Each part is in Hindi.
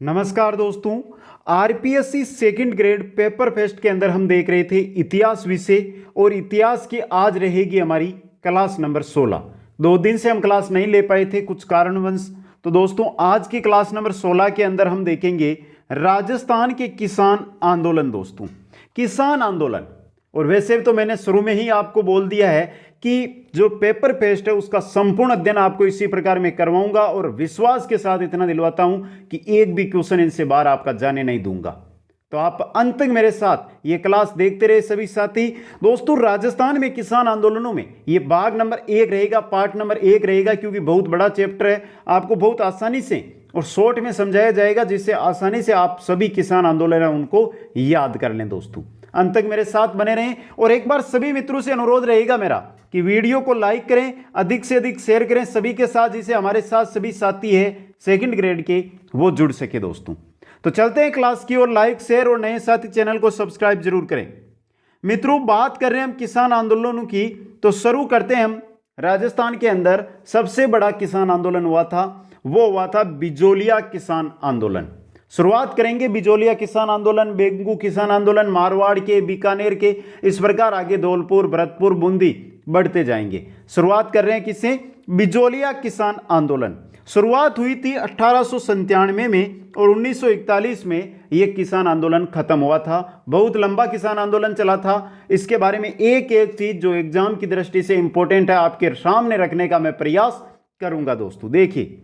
नमस्कार दोस्तों। RPSC second grade paper fest के अंदर हम देख रहे थे इतिहास विषय और इतिहास की आज रहेगी हमारी क्लास नंबर 16। 2 दिन से हम क्लास नहीं ले पाए थे कुछ कारणवश। तो दोस्तों आज की क्लास नंबर 16 के अंदर हम देखेंगे राजस्थान के किसान आंदोलन। दोस्तों किसान आंदोलन, और वैसे तो मैंने शुरू में ही आपको बोल दिया है कि जो पेपर पेस्ट है उसका संपूर्ण अध्ययन आपको इसी प्रकार में करवाऊंगा और विश्वास के साथ इतना दिलवाता हूं कि एक भी क्वेश्चन इनसे बाहर आपका जाने नहीं दूंगा। तो आप अंत तक मेरे साथ ये क्लास देखते रहे सभी साथी। दोस्तों राजस्थान में किसान आंदोलनों में ये भाग नंबर 1 रहेगा, पार्ट नंबर 1 रहेगा, क्योंकि बहुत बड़ा चैप्टर है। आपको बहुत आसानी से और शॉर्ट में समझाया जाएगा जिससे आसानी से आप सभी किसान आंदोलन है उनको याद कर लें। दोस्तों अंत तक मेरे साथ बने रहें और एक बार सभी मित्रों से अनुरोध रहेगा मेरा कि वीडियो को लाइक करें, अधिक से अधिक शेयर करें सभी के साथ, जिससे हमारे साथ सभी साथी है सेकंड ग्रेड के वो जुड़ सके। दोस्तों तो चलते हैं क्लास की ओर। लाइक शेयर और नए साथी चैनल को सब्सक्राइब जरूर करें। मित्रों बात कर रहे हैं हम किसान आंदोलनों की, तो शुरू करते हैं हम। राजस्थान के अंदर सबसे बड़ा किसान आंदोलन हुआ था, वो हुआ था बिजोलिया किसान आंदोलन। शुरुआत करेंगे बिजोलिया किसान आंदोलन, बेंगू किसान आंदोलन, मारवाड़ के, बीकानेर के, इस प्रकार आगे धौलपुर, भरतपुर, बूंदी बढ़ते जाएंगे। शुरुआत कर रहे हैं किससे? बिजोलिया किसान आंदोलन। शुरुआत हुई थी 1897 में और 1941 में यह किसान आंदोलन खत्म हुआ था। बहुत लंबा किसान आंदोलन चला था। इसके बारे में एक एक चीज जो एग्जाम की दृष्टि से इंपॉर्टेंट है आपके सामने रखने का मैं प्रयास करूंगा। दोस्तों देखिए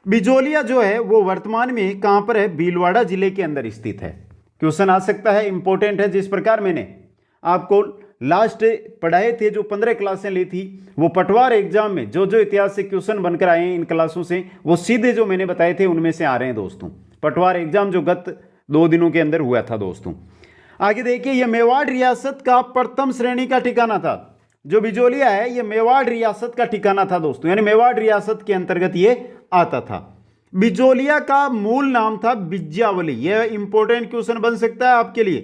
बिजोलिया जो है वो वर्तमान में कहां पर है? भीलवाड़ा जिले के अंदर स्थित है। क्वेश्चन आ सकता है, इंपॉर्टेंट है। जिस प्रकार मैंने आपको लास्ट पढ़ाए थे, जो 15 क्लासें ली थी, वो पटवार एग्जाम में जो जो इतिहास से क्वेश्चन बनकर आए हैं इन क्लासों से, वो सीधे जो मैंने बताए थे उनमें से आ रहे हैं। दोस्तों पटवार एग्जाम जो गत 2 दिनों के अंदर हुआ था। दोस्तों आगे देखिए, यह मेवाड़ रियासत का प्रथम श्रेणी का ठिकाना था। जो बिजोलिया है यह मेवाड़ रियासत का ठिकाना था। दोस्तों यानी मेवाड़ रियासत के अंतर्गत ये आता था। बिजोलिया का मूल नाम था बिज्जावली। यह इंपॉर्टेंट क्वेश्चन बन सकता है आपके लिए।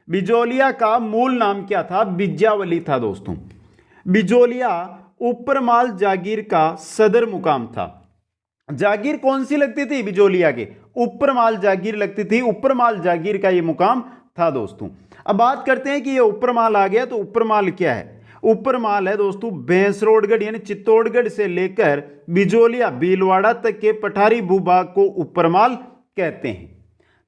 बिजोलिया का मूल नाम क्या था? बिज्जावली था। दोस्तों बिजोलिया उपरमाल जागीर का सदर मुकाम था। जागीर कौन सी लगती थी बिजोलिया के? उपरमाल जागीर लगती थी। उपरमाल जागीर का यह मुकाम था। दोस्तों अब बात करते हैं कि यह उपरमाल आ गया, तो उपरमाल क्या है? उपरमाल है दोस्तों भैंसरोडगढ़ यानी चित्तौड़गढ़ से लेकर बिजोलिया भीलवाड़ा तक के पठारी भूभाग को उपरमाल कहते हैं।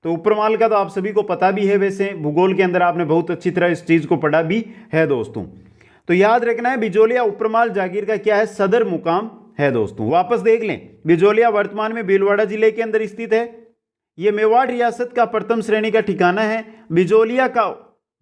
तो उपरमाल का तो आप सभी को पता भी है, वैसे भूगोल के अंदर आपने बहुत अच्छी तरह इस चीज को पढ़ा भी है। दोस्तों तो याद रखना है बिजोलिया उपरमाल जागीर का क्या है? सदर मुकाम है। दोस्तों वापस देख लें, बिजोलिया वर्तमान में भीलवाड़ा जिले के अंदर स्थित है। यह मेवाड़ रियासत का प्रथम श्रेणी का ठिकाना है। बिजोलिया का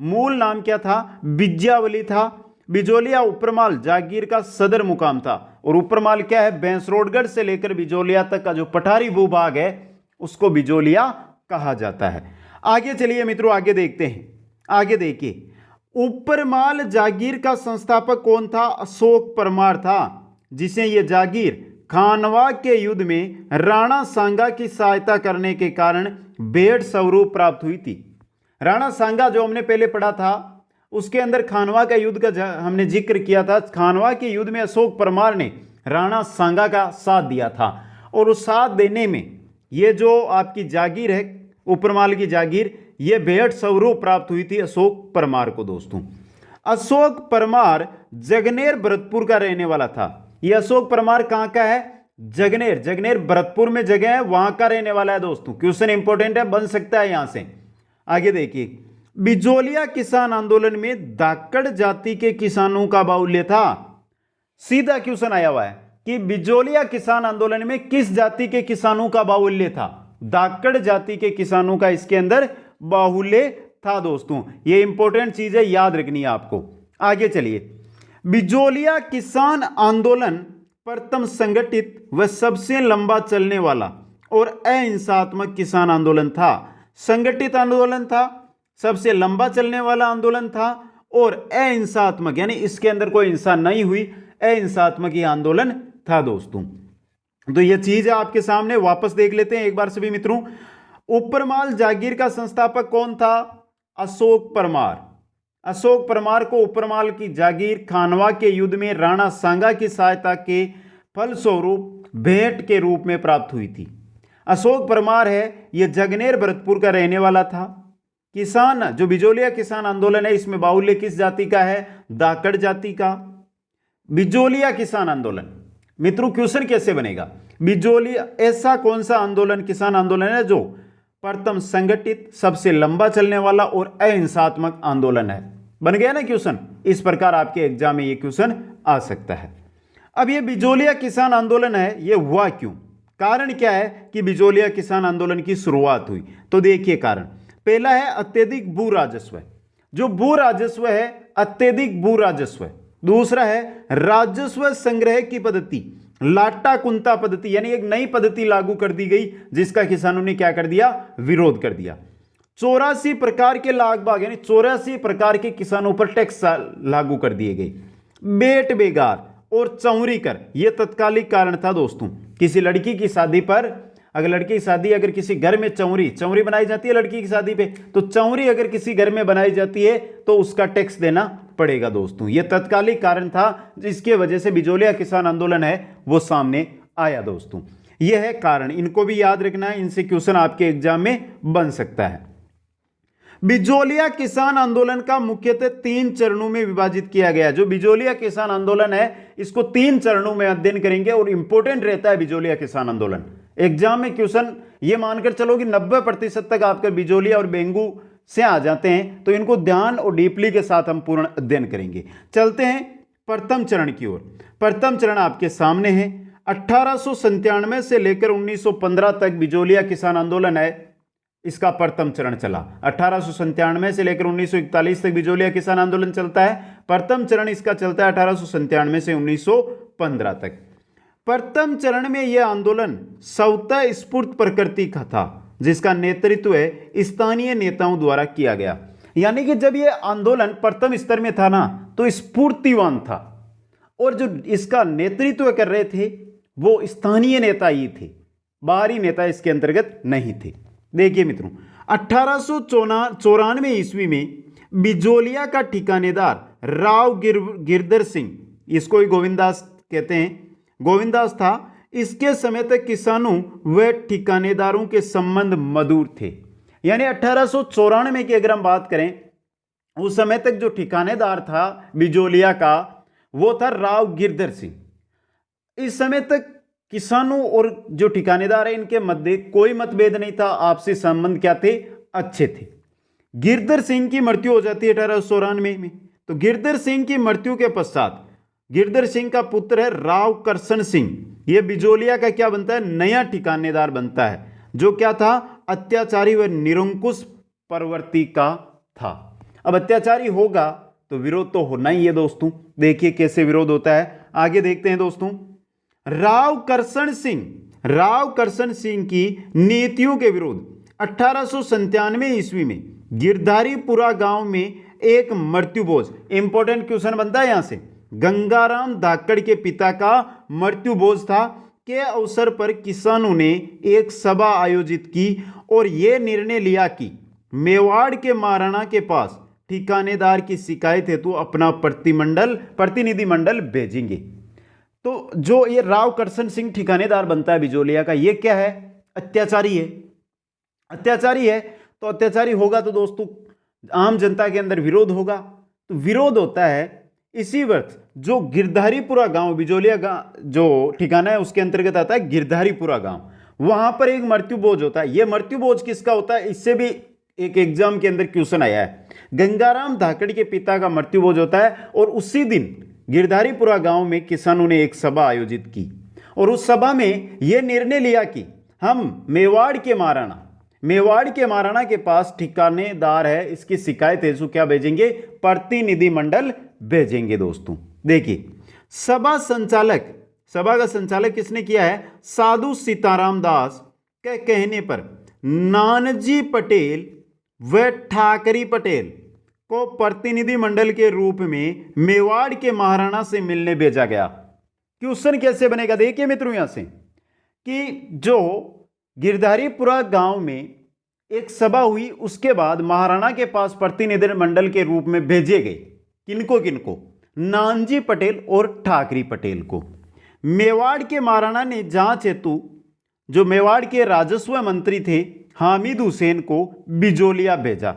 मूल नाम क्या था? बिज्जावली था। बिजोलिया उपरमाल जागीर का सदर मुकाम था। और उपरमाल क्या है? भैंसरोडगढ़ से लेकर बिजोलिया तक का जो पठारी भूभाग है उसको बिजोलिया कहा जाता है। आगे चलिए मित्रों, आगे देखते हैं। आगे देखिए, उपरमाल जागीर का संस्थापक कौन था? अशोक परमार था, जिसे यह जागीर खानवा के युद्ध में राणा सांगा की सहायता करने के कारण भेंट स्वरूप प्राप्त हुई थी। राणा सांगा जो हमने पहले पढ़ा था उसके अंदर खानवा का युद्ध का हमने जिक्र किया था। खानवा के युद्ध में अशोक परमार ने राणा सांगा का साथ दिया था, और उस साथ देने में ये जो आपकी जागीर है उपरमाल की जागीर, ये भेंट स्वरूप प्राप्त हुई थी अशोक परमार को। दोस्तों अशोक परमार जगनेर भरतपुर का रहने वाला था। ये अशोक परमार कहां का है? जगनेर। जगनेर भरतपुर में जगह है, वहां का रहने वाला है। दोस्तों क्वेश्चन इंपॉर्टेंट है, बन सकता है यहां से। आगे देखिए, बिजोलिया किसान आंदोलन में धाकड़ जाति के किसानों का बाहुल्य था। सीधा क्वेश्चन आया हुआ है कि बिजोलिया किसान आंदोलन में किस जाति के किसानों का बाहुल्य था? धाकड़ जाति के किसानों का इसके अंदर बाहुल्य था। दोस्तों यह इंपॉर्टेंट चीज है, याद रखनी है आपको। आगे चलिए, बिजोलिया किसान आंदोलन प्रथम संगठित व सबसे लंबा चलने वाला और अहिंसात्मक किसान आंदोलन था। संगठित आंदोलन था, सबसे लंबा चलने वाला आंदोलन था, और अहिंसात्मक यानी इसके अंदर कोई हिंसा नहीं हुई, अहिंसात्मक ही आंदोलन था। दोस्तों तो यह चीज है आपके सामने। वापस देख लेते हैं एक बार सभी मित्रों। उपरमाल जागीर का संस्थापक कौन था? अशोक परमार। अशोक परमार को उपरमाल की जागीर खानवा के युद्ध में राणा सांगा की सहायता के फलस्वरूप भेंट के रूप में प्राप्त हुई थी। अशोक परमार है, ये जगनेर भरतपुर का रहने वाला था। किसान, जो बिजोलिया किसान आंदोलन है, इसमें बाहुल्य किस जाति का है? धाकड़ जाति का। बिजोलिया किसान आंदोलन, मित्रों क्वेश्चन कैसे बनेगा? बिजोलिया ऐसा कौन सा आंदोलन, किसान आंदोलन है जो प्रथम संगठित, सबसे लंबा चलने वाला और अहिंसात्मक आंदोलन है? बन गया ना क्वेश्चन। इस प्रकार आपके एग्जाम में ये क्वेश्चन आ सकता है। अब ये बिजोलिया किसान आंदोलन है, ये हुआ क्यों? कारण क्या है कि बिजोलिया किसान आंदोलन की शुरुआत हुई? तो देखिए कारण, पहला है अत्यधिक भू राजस्व, जो भू राजस्व है अत्यधिक भू राजस्व है। दूसरा है राजस्व संग्रह की पद्धति, लाटा कुंता पद्धति, यानी एक नई पद्धति लागू कर दी गई जिसका किसानों ने क्या कर दिया? विरोध कर दिया। 84 प्रकार के लागबाग, यानी 84 प्रकार के किसानों पर टैक्स लागू कर दिए गए। बेट बेगार और चौरी कर, यह तत्कालिक कारण था दोस्तों। किसी लड़की की शादी पर, अगर लड़की की शादी, अगर किसी घर में चौरी बनाई जाती है लड़की की शादी पे, तो चौरी अगर किसी घर में बनाई जाती है तो उसका टैक्स देना पड़ेगा दोस्तों। यह तत्कालिक कारण था जिसकी वजह से बिजोलिया किसान आंदोलन है वो सामने आया दोस्तों। यह है कारण, इनको भी याद रखना है, इनसे क्वेश्चन आपके एग्जाम में बन सकता है। बिजोलिया किसान आंदोलन का मुख्यतः 3 चरणों में विभाजित किया गया। जो बिजोलिया किसान आंदोलन है इसको 3 चरणों में अध्ययन करेंगे और इंपॉर्टेंट रहता है बिजोलिया किसान आंदोलन। एग्जाम में क्वेश्चन ये मानकर चलो कि 90% तक आपके बिजोलिया और बेंगू से आ जाते हैं, तो इनको ध्यान और डीपली के साथ हम पूर्ण अध्ययन करेंगे। चलते हैं प्रथम चरण की ओर। प्रथम चरण आपके सामने है। 1897 से लेकर 1915 तक बिजोलिया किसान आंदोलन है, इसका प्रथम चरण चला। 1897 से लेकर 1941 तक बिजोलिया किसान आंदोलन चलता है। प्रथम चरण इसका चलता है 1897 से 1915 तक। प्रथम चरण में यह आंदोलन स्वतः स्फूर्त प्रकृति का था, जिसका नेतृत्व स्थानीय नेताओं द्वारा किया गया। यानी कि जब यह आंदोलन प्रथम स्तर में था ना, तो स्फूर्तिवान था, और जो इसका नेतृत्व कर रहे थे वो स्थानीय नेता ही थे, बाहरी नेता इसके अंतर्गत नहीं थे। देखिए मित्रों, 1894 ईस्वी में बिजोलिया का ठिकानेदार राव गिरधर सिंह, इसको ही गोविंदास कहते हैं, गोविंदास था। इसके समय तक किसानों व ठिकानेदारों के संबंध मधुर थे। यानी 1894 की अगर हम बात करें, उस समय तक जो ठिकानेदार था बिजोलिया का वो था राव गिरधर सिंह। इस समय तक किसानों और जो ठिकानेदार है इनके मध्य कोई मतभेद नहीं था, आपसी संबंध क्या थे? अच्छे थे। गिरधर सिंह की मृत्यु हो जाती है 1894 में। तो गिरधर सिंह की मृत्यु के पश्चात गिरधर सिंह का पुत्र है राव करसन सिंह, यह बिजोलिया का क्या बनता है? नया ठिकानेदार बनता है, जो क्या था? अत्याचारी व निरंकुश प्रवृत्ति का था। अब अत्याचारी होगा तो विरोध तो होना ही है दोस्तों। देखिए कैसे विरोध होता है, आगे देखते हैं दोस्तों। राव करसन सिंह की नीतियों के विरोध 1897 ईस्वी में गिरधारीपुरा गांव में एक मृत्युभोज, इंपॉर्टेंट क्वेश्चन बनता है यहां से, गंगाराम धाकड़ के पिता का मृत्युभोज था, के अवसर पर किसानों ने एक सभा आयोजित की और यह निर्णय लिया कि मेवाड़ के महाराणा के पास ठिकानेदार की शिकायत हेतु अपना प्रतिनिधिमंडल भेजेंगे। तो जो ये राव करसन सिंह ठिकानेदार बनता है बिजोलिया का, ये क्या है? अत्याचारी है। अत्याचारी है तो अत्याचारी होगा तो दोस्तों आम जनता के अंदर विरोध होगा। तो विरोध होता है। इसी वर्ष जो गिरधारीपुरा गांव, बिजोलिया गांव जो ठिकाना है उसके अंतर्गत आता है गिरधारीपुरा गांव, वहां पर एक मृत्युभोज होता है। यह मृत्युभोज किसका होता है? इससे भी एक एग्जाम के अंदर क्वेश्चन आया है। गंगाराम धाकड़ के पिता का मृत्युभोज होता है और उसी दिन गिरधारीपुरा गांव में किसानों ने एक सभा आयोजित की और उस सभा में यह निर्णय लिया कि हम मेवाड़ के महाराणा के पास ठिकानेदार है, इसकी शिकायत हेतु क्या भेजेंगे? प्रतिनिधिमंडल भेजेंगे दोस्तों। देखिए सभा का संचालक किसने किया है? साधु सीताराम दास के कहने पर नानजी पटेल व ठाकरी पटेल को प्रतिनिधिमंडल के रूप में मेवाड़ के महाराणा से मिलने भेजा गया। क्वेश्चन कैसे बनेगा? देखिए मित्रों यहां से कि जो गिरधारीपुरा गांव में एक सभा हुई, उसके बाद महाराणा के पास प्रतिनिधिमंडल के रूप में भेजे गए। किनको? नानजी पटेल और ठाकरी पटेल को। मेवाड़ के महाराणा ने जांच हेतु जो मेवाड़ के राजस्व मंत्री थे हामिद हुसैन को बिजोलिया भेजा,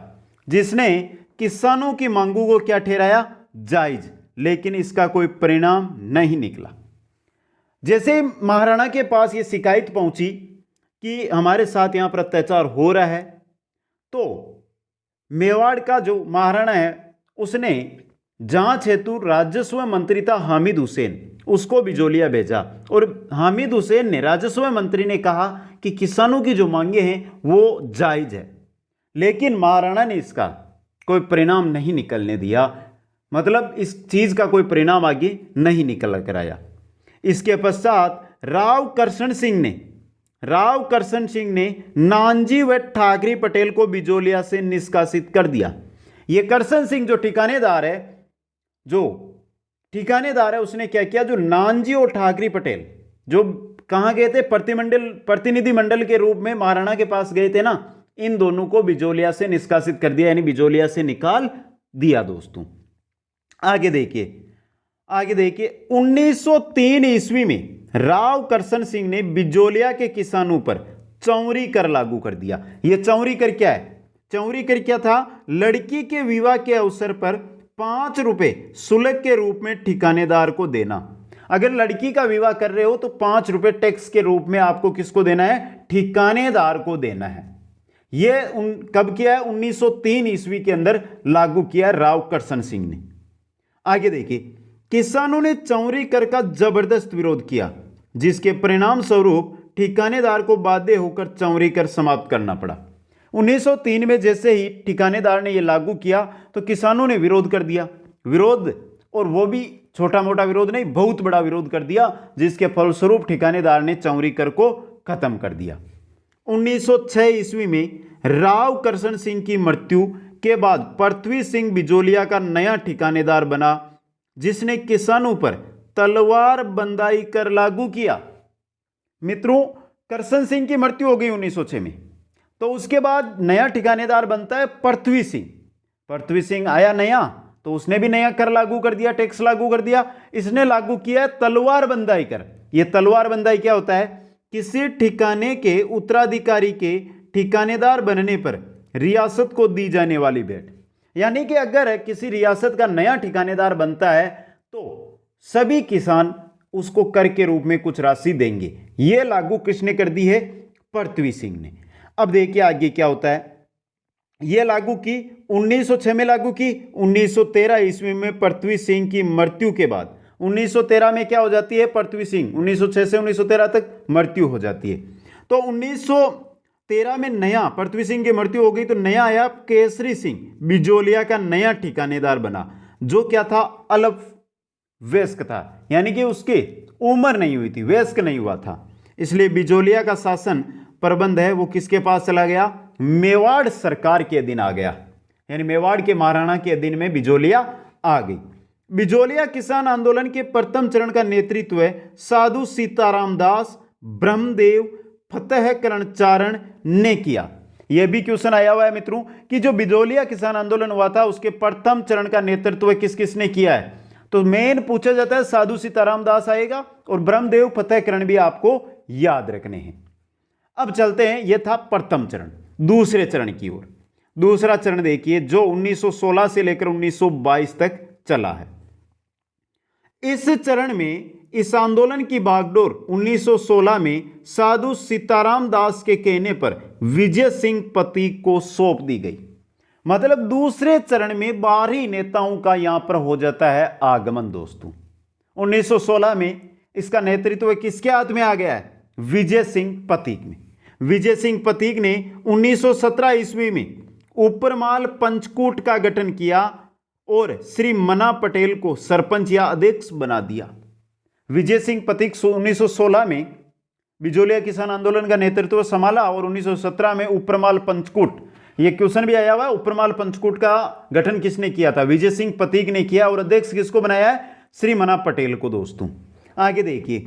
जिसने किसानों की मांगों को क्या ठहराया, जायज, लेकिन इसका कोई परिणाम नहीं निकला। जैसे महाराणा के पास ये शिकायत पहुंची कि हमारे साथ यहां पर अत्याचार हो रहा है, तो मेवाड़ का जो महाराणा है उसने जांच हेतु राजस्व मंत्री था हामिद हुसैन, उसको बिजोलिया भेजा। और हामिद हुसैन ने, राजस्व मंत्री ने कहा कि किसानों की जो मांगे हैं वो जायज है, लेकिन महाराणा ने इसका कोई परिणाम नहीं निकलने दिया, मतलब इस चीज का कोई परिणाम आगे नहीं निकल कर आया। इसके पश्चात राव करशन सिंह ने नानजी व ठाकरे पटेल को बिजोलिया से निष्कासित कर दिया। ये करशन सिंह जो ठिकानेदार है उसने क्या किया, जो नानजी और ठाकरे पटेल जो कहां गए थे, प्रतिनिधि मंडल के रूप में महाराणा के पास गए थे ना, इन दोनों को बिजोलिया से निष्कासित कर दिया, यानी बिजोलिया से निकाल दिया। दोस्तों आगे देखिए 1903 ईस्वी में राव करशन सिंह ने बिजोलिया के किसानों पर चौरी कर लागू कर दिया। यह चौरी कर क्या है, चौरी कर क्या था, लड़की के विवाह के अवसर पर 5 रुपए शुल्क के रूप में ठिकानेदार को देना। अगर लड़की का विवाह कर रहे हो तो 5 रुपए टैक्स के रूप में आपको किसको देना है, ठिकानेदार को देना है। यह कब किया है, 1903 ईस्वी के अंदर लागू किया राव करशन सिंह ने। आगे देखिए, किसानों ने चौरी कर का जबरदस्त विरोध किया, जिसके परिणाम स्वरूप ठिकानेदार को बाध्य होकर चौरी कर समाप्त करना पड़ा। 1903 में जैसे ही ठिकानेदार ने यह लागू किया तो किसानों ने विरोध कर दिया, और वो भी छोटा मोटा विरोध नहीं, बहुत बड़ा विरोध कर दिया, जिसके फलस्वरूप ठिकानेदार ने चौरी कर को खत्म कर दिया। 1906 ईस्वी में राव करशन सिंह की मृत्यु के बाद पृथ्वी सिंह बिजोलिया का नया ठिकानेदार बना, जिसने किसानों पर तलवार बंदाई कर लागू किया। मित्रों, करशन सिंह की मृत्यु हो गई 1906 में, तो उसके बाद नया ठिकानेदार बनता है पृथ्वी सिंह आया नया, तो उसने भी नया कर लागू कर दिया, टैक्स लागू कर दिया। इसने लागू किया तलवार बंदाई कर। यह तलवार बंदाई क्या होता है, किसी ठिकाने के उत्तराधिकारी के ठिकानेदार बनने पर रियासत को दी जाने वाली भेंट, यानी कि अगर किसी रियासत का नया ठिकानेदार बनता है तो सभी किसान उसको कर के रूप में कुछ राशि देंगे। यह लागू किसने कर दी है, पृथ्वी सिंह ने। अब देखिए आगे क्या होता है, यह लागू की 1906 में लागू की। 1913 ईस्वी में पृथ्वी सिंह की मृत्यु के बाद 1913 में क्या हो जाती है, पृथ्वी सिंह 1906 से 1913 तक मृत्यु हो जाती है। तो 1913 में नया पृथ्वी सिंह की मृत्यु हो गई, तो नया आया केसरी सिंह, बिजोलिया का नया ठिकानेदार बना, जो क्या था, अल्प वयस्क था, यानी कि उसकी उम्र नहीं हुई थी, वयस्क नहीं हुआ था। इसलिए बिजोलिया का शासन प्रबंध है वो किसके पास चला गया, मेवाड़ सरकार के अधीन आ गया, यानी मेवाड़ के महाराणा के अधीन में बिजोलिया आ गई। बिजोलिया किसान आंदोलन के प्रथम चरण का नेतृत्व साधु सीताराम दास, ब्रह्मदेव, फतेह कर्णचारण ने किया। यह भी क्वेश्चन आया हुआ है मित्रों कि जो बिजोलिया किसान आंदोलन हुआ था उसके प्रथम चरण का नेतृत्व किस किसने किया है, तो मेन पूछा जाता है साधु सीताराम दास आएगा, और ब्रह्मदेव फतेह कर्ण भी आपको याद रखने हैं। अब चलते हैं, यह था प्रथम चरण। दूसरे चरण की ओर, दूसरा चरण देखिए जो 1916 से लेकर 1922 तक चला है। इस चरण में इस आंदोलन की बागडोर 1916 में साधु सीताराम दास के कहने पर विजय सिंह पतीक को सौंप दी गई। मतलब दूसरे चरण में बाहरी नेताओं का यहां पर हो जाता है आगमन। दोस्तों 1916 में इसका नेतृत्व किसके हाथ में आ गया है, विजय सिंह पतीक में। विजय सिंह पतीक ने 1917 ईस्वी में उपरमाल पंचकूट का गठन किया और श्री मना पटेल को सरपंच या अध्यक्ष बना दिया। विजय सिंह पतीक 1916 में बिजोलिया किसान आंदोलन का नेतृत्व संभाला और 1917 में उपरमाल पंचकूट, यह क्वेश्चन भी आया हुआ है, उपरमाल पंचकूट का गठन किसने किया था, विजय सिंह पतीक ने किया, और अध्यक्ष किसको बनाया है, श्री मना पटेल को। दोस्तों आगे देखिए,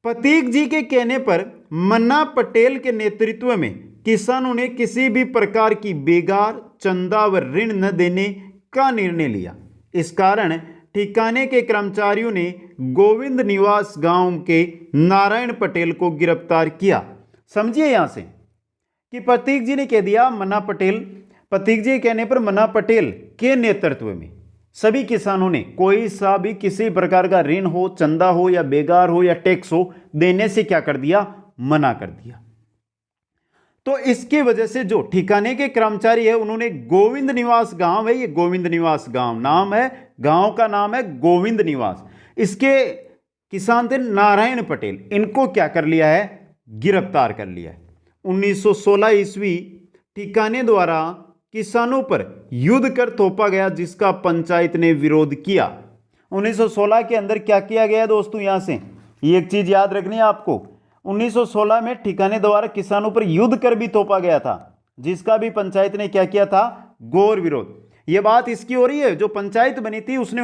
पतीक जी के कहने पर मन्ना पटेल के नेतृत्व में किसानों ने किसी भी प्रकार की बेगार, चंदा व ऋण न देने का निर्णय लिया। इस कारण ठिकाने के कर्मचारियों ने गोविंद निवास गांव के नारायण पटेल को गिरफ्तार किया समझिए यहां से कि प्रतीक जी ने कह दिया मन्ना पटेल, प्रतीक जी के कहने पर मन्ना पटेल के नेतृत्व में सभी किसानों ने कोई सा भी किसी प्रकार का ऋण हो, चंदा हो या बेगार हो या टैक्स हो देने से क्या कर दिया, मना कर दिया। तो इसकी वजह से जो ठिकाने के कर्मचारी है उन्होंने गोविंद निवास गांव है, ये गोविंद निवास गांव नाम है, गांव का नाम है गोविंद निवास, इसके किसान थे नारायण पटेल, इनको क्या कर लिया है, गिरफ्तार कर लिया है। 1916 ईस्वी ठिकाने द्वारा किसानों पर युद्ध कर थोपा गया जिसका पंचायत ने विरोध किया। 1916 के अंदर क्या किया गया दोस्तों, यहां से ये एक चीज याद रखनी है आपको, 1916 में ठिकाने द्वारा किसानों पर युद्ध कर भी थोपा गया था जिसका भी पंचायत ने क्या किया था, घोर विरोध। यह बात इसकी हो रही है जो पंचायत बनी थी उसने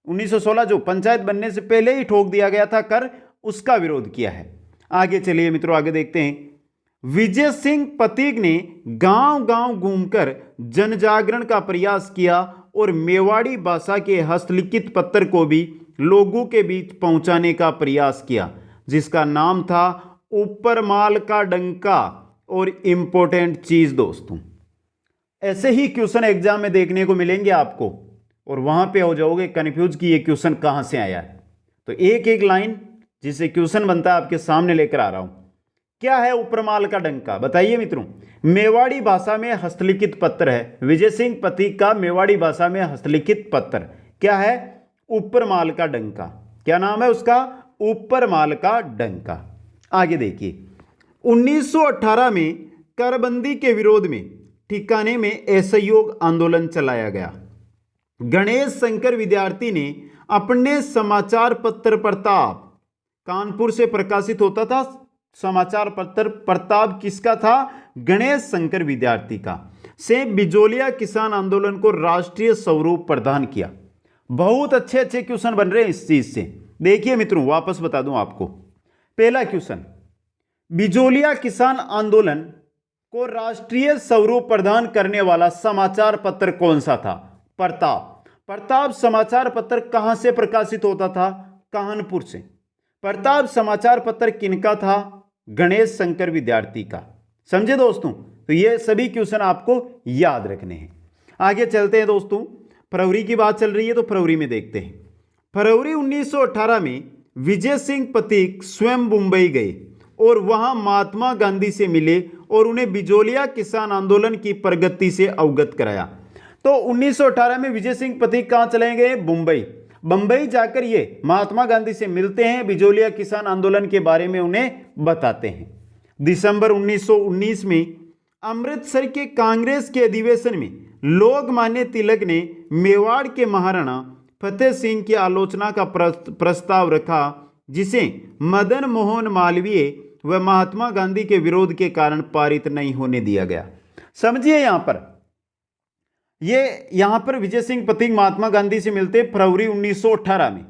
1916 जो पंचायत बनने से पहले ही ठोक दिया गया था कर, उसका विरोध किया है। आगे चलिए मित्रों, आगे देखते हैं। विजय सिंह पतीक ने गांव गांव घूमकर जनजागरण का प्रयास किया और मेवाड़ी भाषा के हस्तलिखित पत्र को भी लोगों के बीच पहुंचाने का प्रयास किया जिसका नाम था ऊपर माल का डंका। और इंपॉर्टेंट चीज दोस्तों, ऐसे ही क्वेश्चन एग्जाम में देखने को मिलेंगे आपको और वहां पे हो जाओगे कंफ्यूज कि ये क्वेश्चन कहां से आया है। तो एक एक लाइन जिसे क्वेश्चन बनता है आपके सामने लेकर आ रहा हूं। क्या है उपरमाल का डंका, बताइए मित्रों। मेवाड़ी भाषा में हस्तलिखित पत्र है, विजय सिंह पतीक का मेवाड़ी भाषा में हस्तलिखित पत्र क्या है, उपरमाल का डंका। क्या नाम है उसका, उपरमाल का डंका। आगे देखिए, 1918 में करबंदी के विरोध में ठिकाने में असहयोग आंदोलन चलाया गया। गणेश शंकर विद्यार्थी ने अपने समाचार पत्र प्रताप, कानपुर से प्रकाशित होता था समाचार पत्र प्रताप, किसका था, गणेश शंकर विद्यार्थी का, से बिजोलिया किसान आंदोलन को राष्ट्रीय स्वरूप प्रदान किया। बहुत अच्छे अच्छे क्वेश्चन बन रहे हैं इस चीज से। देखिए मित्रों, वापस बता दूं आपको। पहला क्वेश्चन, बिजोलिया किसान आंदोलन को राष्ट्रीय स्वरूप प्रदान करने वाला समाचार पत्र कौन सा था, प्रताप। प्रताप समाचार पत्र कहां से प्रकाशित होता था, कानपुर से। प्रताप समाचार पत्र किनका था, गणेश शंकर विद्यार्थी का। समझे दोस्तों, तो ये सभी क्वेश्चन आपको याद रखने हैं। आगे चलते हैं दोस्तों, फरवरी की बात चल रही है तो फरवरी में देखते हैं। फरवरी 1918 में विजय सिंह पतीक स्वयं मुंबई गए और वहां महात्मा गांधी से मिले और उन्हें बिजोलिया किसान आंदोलन की प्रगति से अवगत कराया। तो 1918 में विजय सिंह पतीक कहां चले गए, मुंबई। बंबई जाकर ये महात्मा गांधी से मिलते हैं, बिजोलिया किसान आंदोलन के बारे में उन्हें बताते हैं। दिसंबर 1919 में अमृतसर के कांग्रेस के अधिवेशन में लोकमान्य तिलक ने मेवाड़ के महाराणा फतेह सिंह की आलोचना का प्रस्ताव रखा जिसे मदन मोहन मालवीय व महात्मा गांधी के विरोध के कारण पारित नहीं होने दिया गया। समझिए यहां पर विजय सिंह पतीक महात्मा गांधी से मिलते फरवरी 1918 में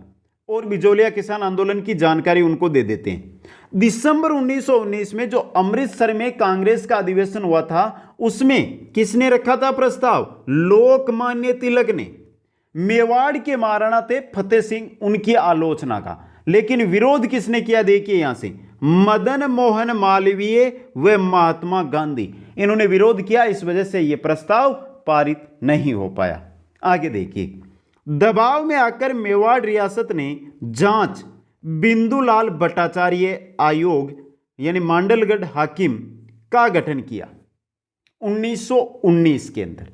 और बिजोलिया किसान आंदोलन की जानकारी उनको दे देते हैं। दिसंबर 1919 में जो अमृतसर में कांग्रेस का अधिवेशन हुआ था उसमें किसने रखा था प्रस्ताव, लोकमान्य तिलक ने। मेवाड़ के महाराणा थे फतेह सिंह, उनकी आलोचना का। लेकिन विरोध किसने किया, देखिए यहां से, मदन मोहन मालवीय व महात्मा गांधी, इन्होंने विरोध किया। इस वजह से यह प्रस्ताव पारित नहीं हो पाया। आगे देखिए, दबाव में आकर मेवाड़ रियासत ने जांच बिंदुलाल भट्टाचार्य आयोग यानी मांडलगढ़ हाकिम का गठन किया 1919 के अंदर।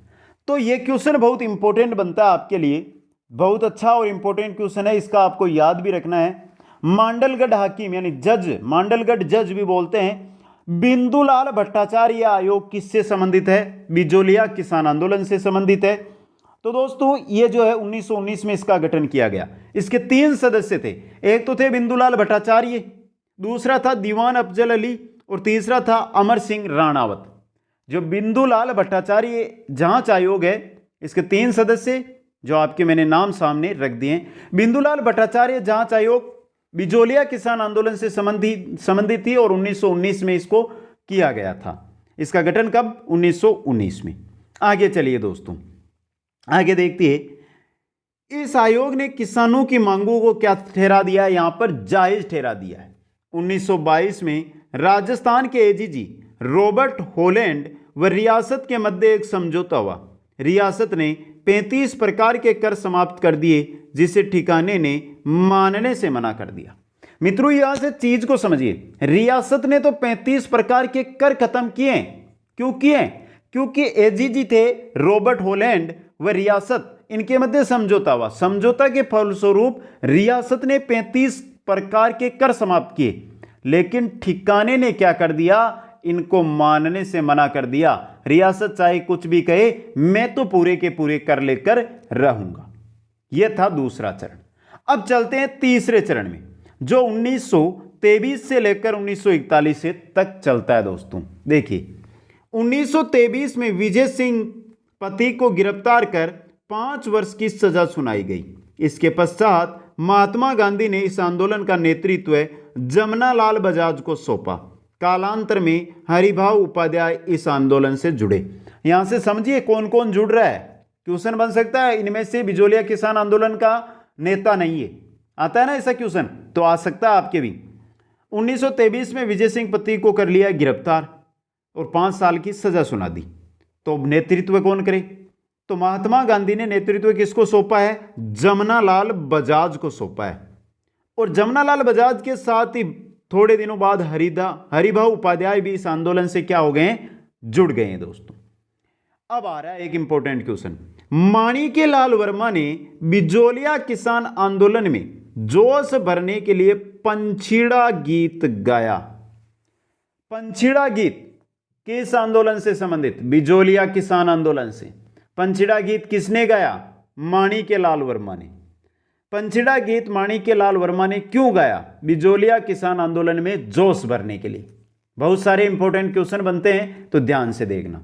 तो यह क्वेश्चन बहुत इंपॉर्टेंट बनता है आपके लिए, बहुत अच्छा और इंपॉर्टेंट क्वेश्चन है, इसका आपको याद भी रखना है। मांडलगढ़ हाकिम यानी जज, मांडलगढ़ जज भी बोलते हैं। बिंदुलाल भट्टाचार्य आयोग किससे संबंधित है, बिजोलिया किसान आंदोलन से संबंधित है। तो दोस्तों ये जो है 1919 में इसका गठन किया गया। इसके 3 सदस्य थे, एक तो थे बिंदुलाल भट्टाचार्य, दूसरा था दीवान अफजल अली और तीसरा था अमर सिंह राणावत। जो बिंदुलाल भट्टाचार्य जांच आयोग है, इसके 3 सदस्य जो आपके मैंने नाम सामने रख दिए। बिंदुलाल भट्टाचार्य जांच आयोग बिजोलिया किसान आंदोलन से संबंधित थी और 1919 में इसको किया गया था। इसका गठन कब, 1919 में। आगे चलिए दोस्तों, आगे देखते हैं। इस आयोग ने किसानों की मांगों को क्या ठहरा दिया, यहां पर जायज ठहरा दिया है। 1922 में राजस्थान के एजीजी रॉबर्ट हॉलैंड व रियासत के मध्य एक समझौता हुआ। रियासत ने 35 प्रकार के कर समाप्त कर दिए, जिसे ठिकाने ने मानने से मना कर दिया। मित्रों, यहां से चीज को समझिए, रियासत ने तो 35 प्रकार के कर खत्म किए। क्यों किए? क्योंकि एजीजी थे रॉबर्ट हॉलैंड व रियासत, इनके मध्य समझौता हुआ। समझौता के फलस्वरूप रियासत ने 35 प्रकार के कर समाप्त किए, लेकिन ठिकाने ने क्या कर दिया? इनको मानने से मना कर दिया। रियासत चाहे कुछ भी कहे, मैं तो पूरे के पूरे कर लेकर रहूंगा। यह था दूसरा चरण। अब चलते हैं तीसरे चरण में, जो 1923 से लेकर 1941 से तक चलता है। दोस्तों देखिए, 1923 में विजय सिंह पति को गिरफ्तार कर 5 वर्ष की सजा सुनाई गई। इसके पश्चात महात्मा गांधी ने इस आंदोलन का नेतृत्व जमनालाल बजाज को सौंपा। कालांतर में हरिभाऊ उपाध्याय इस आंदोलन से जुड़े। यहां से समझिए कौन कौन जुड़ रहा है। क्वेश्चन बन सकता है, इनमें से बिजोलिया किसान आंदोलन का नेता नहीं है। आता है ना ऐसा क्वेश्चन, तो आ सकता है आपके भी। 1923 में विजय सिंह पति को कर लिया गिरफ्तार और 5 साल की सजा सुना दी। तो नेतृत्व कौन करे? तो महात्मा गांधी ने नेतृत्व किसको सौंपा है? जमनालाल बजाज को सौंपा है। और जमनालाल बजाज के साथ ही थोड़े दिनों बाद हरिभाऊ उपाध्याय भी इस आंदोलन से क्या हो गए? जुड़ गए हैं। दोस्तों अब आ रहा है एक इंपॉर्टेंट क्वेश्चन। माणिक्यलाल वर्मा ने बिजोलिया किसान आंदोलन में जोश भरने के लिए पंछीड़ा गीत गाया। पंछीड़ा गीत किस आंदोलन से संबंधित? बिजोलिया किसान आंदोलन से। पंछीड़ा गीत किसने गाया? माणिक्यलाल वर्मा ने। पंछीड़ा गीत माणिक्यलाल वर्मा ने क्यों गाया? बिजोलिया किसान आंदोलन में जोश भरने के लिए। बहुत सारे इंपॉर्टेंट क्वेश्चन बनते हैं, तो ध्यान से देखना।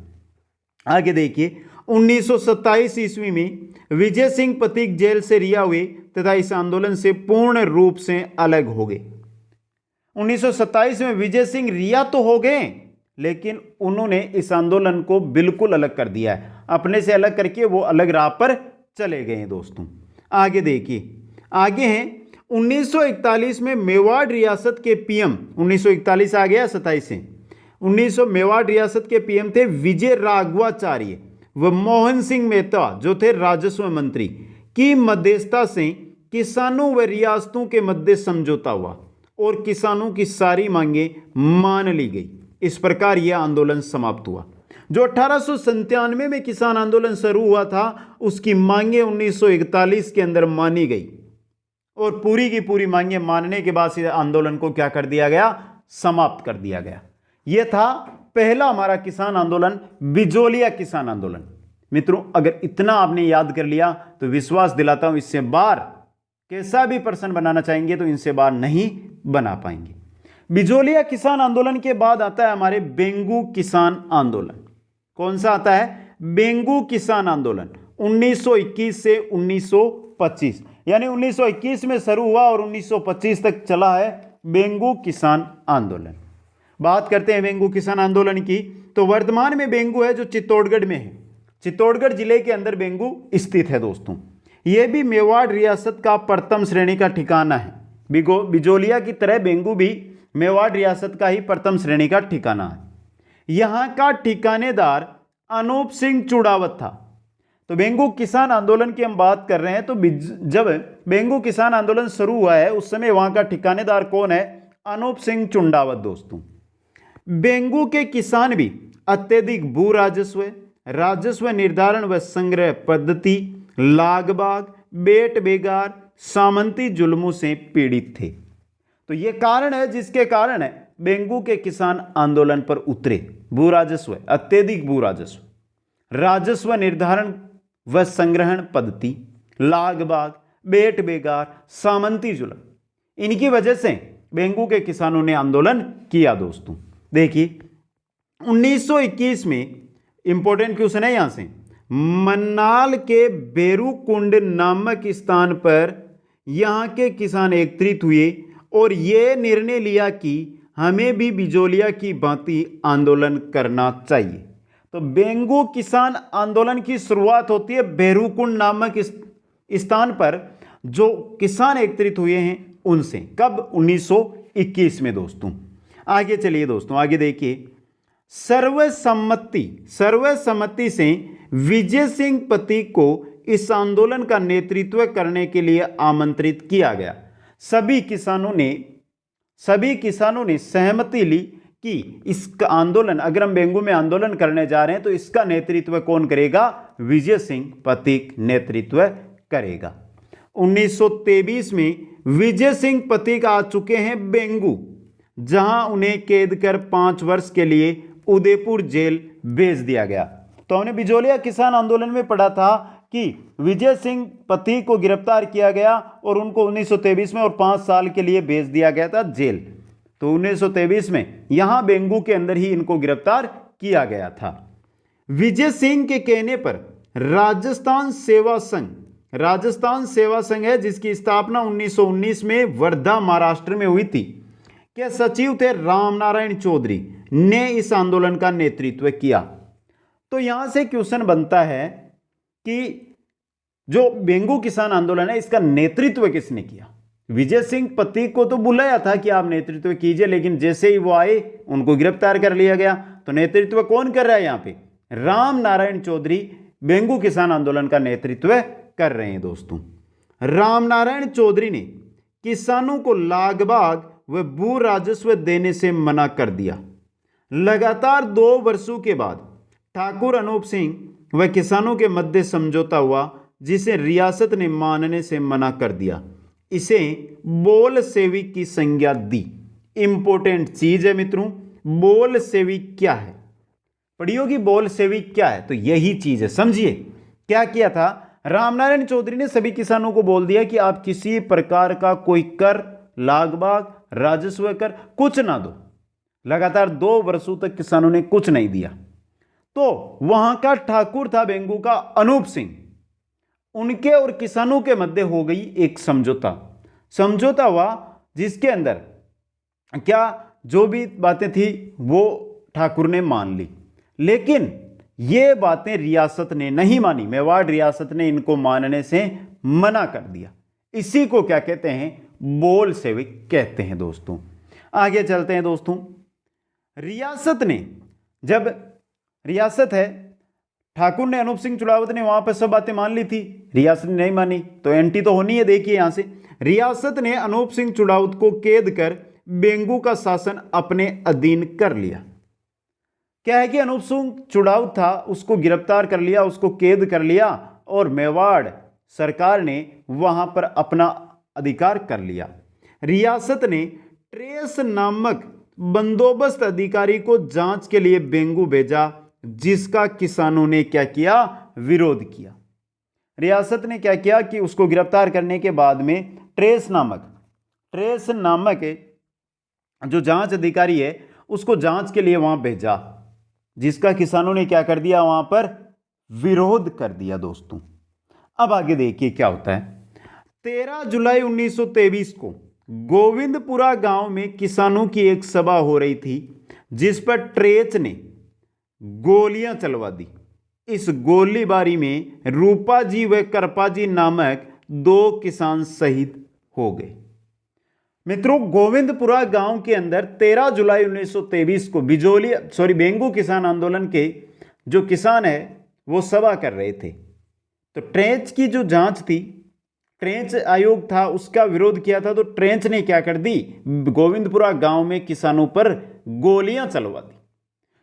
आगे देखिए, 1927 ईस्वी में विजय सिंह पथिक जेल से रिहा हुए तथा इस आंदोलन से पूर्ण रूप से अलग हो गए। 1927 में विजय सिंह रिहा तो हो गए, लेकिन उन्होंने इस आंदोलन को बिल्कुल अलग कर दिया है। अपने से अलग करके वो अलग राह पर चले गए। दोस्तों आगे देखिए, आगे हैं 1941 में मेवाड़ रियासत के पीएम, 1941 आ गया 27 से, 1900 मेवाड़ रियासत के पीएम थे विजय राघवाचार्य व मोहन सिंह मेहता, जो थे राजस्व मंत्री, की मध्यस्थता से किसानों व रियासतों के मध्य समझौता हुआ और किसानों की सारी मांगें मान ली गई। इस प्रकार यह आंदोलन समाप्त हुआ। जो 1897 में किसान आंदोलन शुरू हुआ था, उसकी मांगें 1941 के अंदर मानी गई और पूरी की पूरी मांगें मानने के बाद इस आंदोलन को क्या कर दिया गया? समाप्त कर दिया गया। यह था पहला हमारा किसान आंदोलन, बिजोलिया किसान आंदोलन। मित्रों, अगर इतना आपने याद कर लिया तो विश्वास दिलाता हूं, इससे बाहर कैसा भी प्रश्न बनाना चाहेंगे तो इनसे बाहर नहीं बना पाएंगे। बिजोलिया किसान आंदोलन के बाद आता है हमारे बेंगू किसान आंदोलन। कौन सा आता है? बेंगू किसान आंदोलन 1921 से 1925, यानी 1921 में शुरू हुआ और 1925 तक चला है बेंगू किसान आंदोलन। बात करते हैं बेंगू किसान आंदोलन की, तो वर्तमान में बेंगू है जो चित्तौड़गढ़ में है। चित्तौड़गढ़ जिले के अंदर बेंगू स्थित है। दोस्तों यह भी मेवाड़ रियासत का प्रथम श्रेणी का ठिकाना है। बिजोलिया की तरह बेंगू भी मेवाड़ रियासत का ही प्रथम श्रेणी का ठिकाना है। यहां का ठिकानेदार अनूप सिंह चुड़ावत था। तो बेंगू किसान आंदोलन की हम बात कर रहे हैं, तो जब बेंगू किसान आंदोलन शुरू हुआ है उस समय वहां का ठिकानेदार कौन है? अनूप सिंह चुड़ावत। दोस्तों बेंगू के किसान भी अत्यधिक भू राजस्व निर्धारण व संग्रह पद्धति, लागबाग, बेट बेगार, सामंती जुल्मों से पीड़ित थे। तो यह कारण है जिसके कारण बेंगू के किसान आंदोलन पर उतरे। भू राजस्व, अत्यधिक भू राजस्व निर्धारण व संग्रहण पद्धति, लागबाग, बेट बेगार, सामंती जुल्म, इनकी वजह से बेंगू के किसानों ने आंदोलन किया। दोस्तों देखिए 1921 में इंपॉर्टेंट क्वेश्चन है यहां से, मन्नाल के बेरूकुंड नामक स्थान पर यहां के किसान एकत्रित हुए और यह निर्णय लिया कि हमें भी बिजोलिया की भांति आंदोलन करना चाहिए। तो बेंगू किसान आंदोलन की शुरुआत होती है बेरूकुंड नामक स्थान पर जो किसान एकत्रित हुए हैं उनसे। कब? 1921 में। दोस्तों आगे चलिए दोस्तों, आगे देखिए। सर्वसम्मति से विजय सिंह पथिक को इस आंदोलन का नेतृत्व करने के लिए आमंत्रित किया गया। सभी किसानों ने सहमति ली कि इसका आंदोलन, अगर हम बेंगू में आंदोलन करने जा रहे हैं तो इसका नेतृत्व कौन करेगा? विजय सिंह पथिक नेतृत्व करेगा। 1923 में विजय सिंह पथिक आ चुके हैं बेंगू, जहां उन्हें कैद कर 5 वर्ष के लिए उदयपुर जेल भेज दिया गया। तो हमने बिजोलिया किसान आंदोलन में पढ़ा था कि विजय सिंह पथिक को गिरफ्तार किया गया और उनको 1923 में और 5 साल के लिए भेज दिया गया था जेल। तो 1923 में यहां बेंगू के अंदर ही इनको गिरफ्तार किया गया था। विजय सिंह के कहने पर राजस्थान सेवा संघ है, जिसकी स्थापना 1919 में वर्धा महाराष्ट्र में हुई थी, के सचिव थे रामनारायण चौधरी, ने इस आंदोलन का नेतृत्व किया। तो यहां से क्वेश्चन बनता है कि जो बेंगू किसान आंदोलन है इसका नेतृत्व किसने किया? विजय सिंह पथिक को तो बुलाया था कि आप नेतृत्व कीजिए, लेकिन जैसे ही वो आए उनको गिरफ्तार कर लिया गया। तो नेतृत्व कौन कर रहा है? यहां पे रामनारायण चौधरी बेंगू किसान आंदोलन का नेतृत्व कर रहे हैं दोस्तों। रामनारायण चौधरी ने किसानों को लागबाग व भू राजस्व देने से मना कर दिया। लगातार 2 वर्षों के बाद ठाकुर अनूप सिंह व किसानों के मध्य समझौता हुआ, जिसे रियासत ने मानने से मना कर दिया। इसे बोलशेविक की संज्ञा दी। इंपॉर्टेंट चीज है मित्रों, बोलशेविक क्या है? पढ़ी होगी बोलशेविक क्या है, तो यही चीज है। समझिए क्या किया था, रामनारायण चौधरी ने सभी किसानों को बोल दिया कि आप किसी प्रकार का कोई कर, लागबाग, राजस्व कर कुछ ना दो। लगातार 2 वर्षों तक किसानों ने कुछ नहीं दिया। तो वहां का ठाकुर था बेंगू का अनूप सिंह, उनके और किसानों के मध्य हो गई एक समझौता हुआ, जिसके अंदर क्या जो भी बातें थी वो ठाकुर ने मान ली, लेकिन ये बातें रियासत ने नहीं मानी। मेवाड़ रियासत ने इनको मानने से मना कर दिया। इसी को क्या कहते हैं? बोलशेविक कहते हैं दोस्तों। आगे चलते हैं दोस्तों। रियासत है, ठाकुर ने, अनूप सिंह चुड़ावत ने वहां पर सब बातें मान ली थी, रियासत ने नहीं मानी, तो एंटी तो होनी है। देखिए यहां से रियासत ने अनूप सिंह चुड़ावत को कैद कर बेंगू का शासन अपने अधीन कर लिया। क्या है कि अनूप सिंह चुड़ावत था, उसको गिरफ्तार कर लिया, उसको कैद कर लिया, और मेवाड़ सरकार ने वहां पर अपना अधिकार कर लिया। रियासत ने ट्रेस नामक बंदोबस्त अधिकारी को जांच के लिए बेंगू भेजा, जिसका किसानों ने क्या किया? विरोध किया। रियासत ने क्या किया कि उसको गिरफ्तार करने के बाद में ट्रेस नामक जो जांच अधिकारी है उसको जांच के लिए वहां भेजा, जिसका किसानों ने क्या कर दिया? वहां पर विरोध कर दिया दोस्तों। अब आगे देखिए क्या होता है। 13 जुलाई 1923 को गोविंदपुरा गांव में किसानों की एक सभा हो रही थी, जिस पर ट्रेच ने गोलियां चलवा दी। इस गोलीबारी में रूपाजी व करपाजी नामक 2 किसान शहीद हो गए। मित्रों, गोविंदपुरा गांव के अंदर 13 जुलाई 1923 को बेंगू किसान आंदोलन के जो किसान है वो सभा कर रहे थे। तो ट्रेंच की जो जांच थी, ट्रेंच आयोग था, उसका विरोध किया था। तो ट्रेंच ने क्या कर दी? गोविंदपुरा गांव में किसानों पर गोलियां चलवा दी।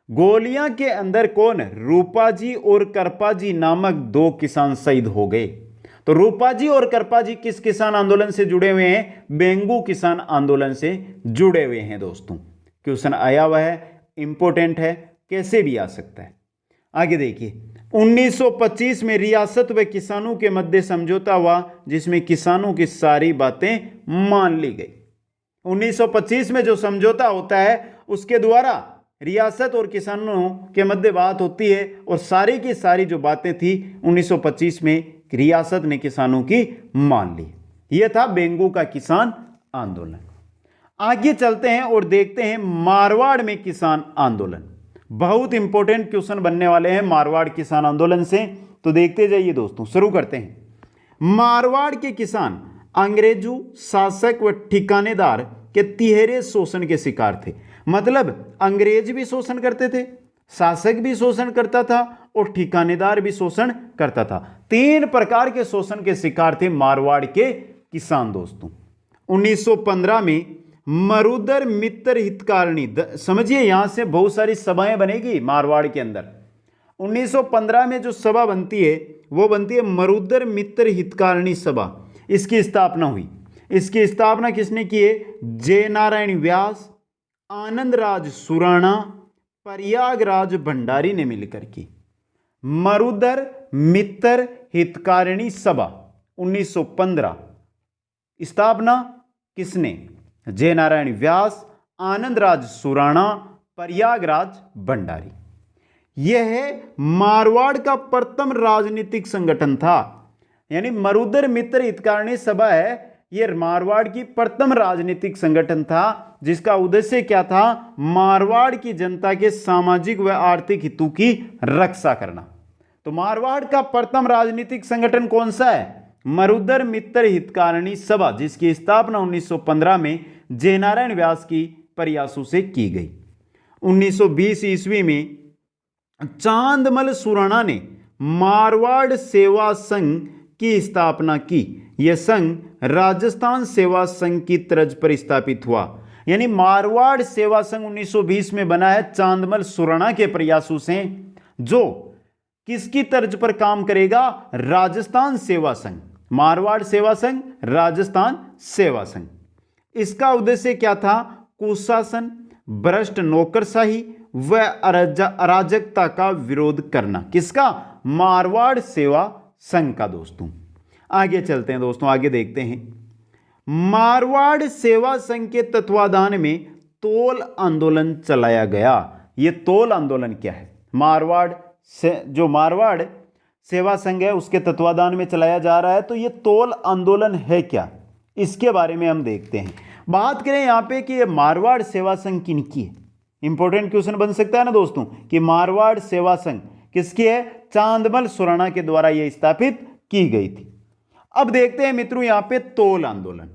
गोलियां के अंदर कौन? रूपाजी और करपाजी नामक 2 किसान शहीद हो गए। तो रूपाजी और करपाजी किस किसान आंदोलन से जुड़े हुए हैं? बेंगू किसान आंदोलन से जुड़े हुए हैं दोस्तों। क्वेश्चन आया हुआ है, इंपॉर्टेंट है, कैसे भी आ सकता है। आगे देखिए, 1925 में रियासत व किसानों के मध्य समझौता हुआ, जिसमें किसानों की सारी बातें मान ली गई। 1925 में जो समझौता होता है उसके द्वारा रियासत और किसानों के मध्य बात होती है, और सारी की सारी जो बातें थी 1925 में रियासत ने किसानों की मान ली। यह था बेंगू का किसान आंदोलन। आगे चलते हैं और देखते हैं मारवाड़ में किसान आंदोलन। बहुत इंपॉर्टेंट क्वेश्चन बनने वाले हैं मारवाड़ किसान आंदोलन से, तो देखते जाइए दोस्तों। शुरू करते हैं। मारवाड़ के किसान अंग्रेजों, शासक व ठिकानेदार के तिहरे शोषण के शिकार थे। मतलब अंग्रेज भी शोषण करते थे, शासक भी शोषण करता था और ठिकानेदार भी शोषण करता था। 3 प्रकार के शोषण के शिकार थे मारवाड़ के किसान दोस्तों। 1915 में मरुधर मित्र हितकारिणी, समझिए यहां से बहुत सारी सभाएं बनेगी मारवाड़ के अंदर। 1915 में जो सभा बनती है वो बनती है मरुधर मित्र हितकारिणी सभा। इसकी स्थापना हुई। इसकी स्थापना किसने की है? जय नारायण व्यास, आनंदराज सुराणा, प्रयागराज भंडारी ने मिलकर की। मरुधर मित्र हितकारिणी सभा 1915, स्थापना किसने? जय नारायण व्यास, आनंदराज सुराणा, प्रयागराज भंडारी। यह मारवाड़ का प्रथम राजनीतिक संगठन था। यानी मरुधर मित्र हितकारिणी सभा है, यह मारवाड़ की प्रथम राजनीतिक संगठन था जिसका उद्देश्य क्या था? मारवाड़ की जनता के सामाजिक व आर्थिक हितों की रक्षा करना। तो मारवाड़ का प्रथम राजनीतिक संगठन कौन सा है? मरुधर मित्र हितकारिणी सभा, जिसकी स्थापना 1915 में जयनारायण व्यास की प्रयासों से की गई। 1920 ईस्वी में चांदमल सुराणा ने मारवाड़ सेवा संघ की स्थापना की। यह संघ राजस्थान सेवा संघ की तर्ज पर स्थापित हुआ। यानी मारवाड़ सेवा संघ 1920 में बना है चांदमल सुराणा के प्रयासों से, जो किसकी तर्ज पर काम करेगा? राजस्थान सेवा संघ। मारवाड़ सेवा संघ, राजस्थान सेवा संघ। इसका उद्देश्य क्या था? कुशासन, भ्रष्ट नौकरशाही व अराजकता का विरोध करना। किसका? मारवाड़ सेवा संघ का दोस्तों। आगे चलते हैं दोस्तों, आगे देखते हैं। मारवाड़ सेवा संघ के तत्वाधान में तोल आंदोलन चलाया गया। यह तोल आंदोलन क्या है? मारवाड़ से जो मारवाड़ सेवा संघ है उसके तत्वाधान में चलाया जा रहा है। तो यह तोल आंदोलन है क्या, इसके बारे में हम देखते हैं। बात करें यहां पे कि मारवाड़ सेवा संघ किनकी है। इंपॉर्टेंट क्वेश्चन बन सकता है ना दोस्तों कि मारवाड़ सेवा संघ किसकी है? चांदमल सुराणा के द्वारा यह स्थापित की गई थी। अब देखते हैं मित्रों यहां पे तोल आंदोलन।